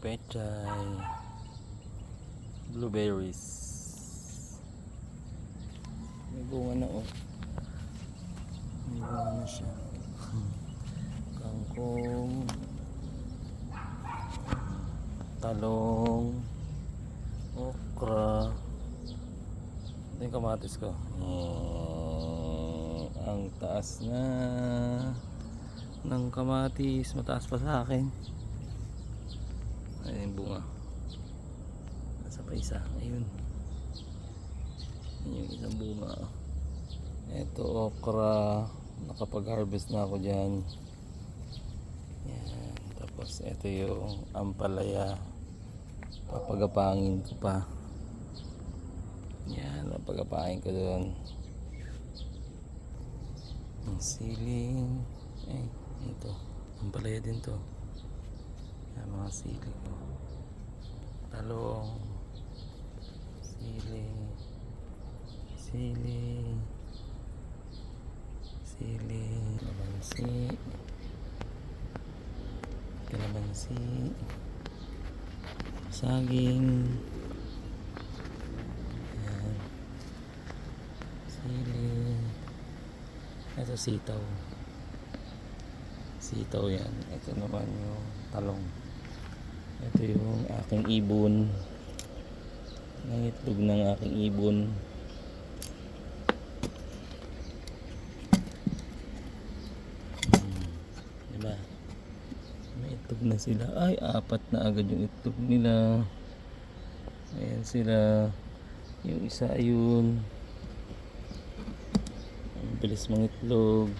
pechay, blueberries. May bunga na oh. May bunga na siya. Kangkong, talong, okra. Ito yung kamatis ko. Ang taas na ng kamatis, mataas pa sa akin. Ayun yung bunga. Nasa pa isa. Ayun. Ayun yung isang bunga. Ito okra. Nakapag-harvest na ako dyan. Yan. Tapos ito yung ampalaya. Papagapangin ko pa. Yan. Papagapangin ko doon. Ang siling. Eh, ito. Ampalaya din to. Yan mga sili ko. Talong. Sili. Sili. Sili. Kalamansi. Kalamansi. Saging. Yan. Sili. Ito sitaw. Sitaw yan. Ito naman yung talong. Ito yung aking ibon. Nangitlog ng aking ibon. Diba? May itlog na sila. Ay, 4 na agad yung itlog nila. Ayan sila. Yung isa ayun. Ang bilis mangitlog.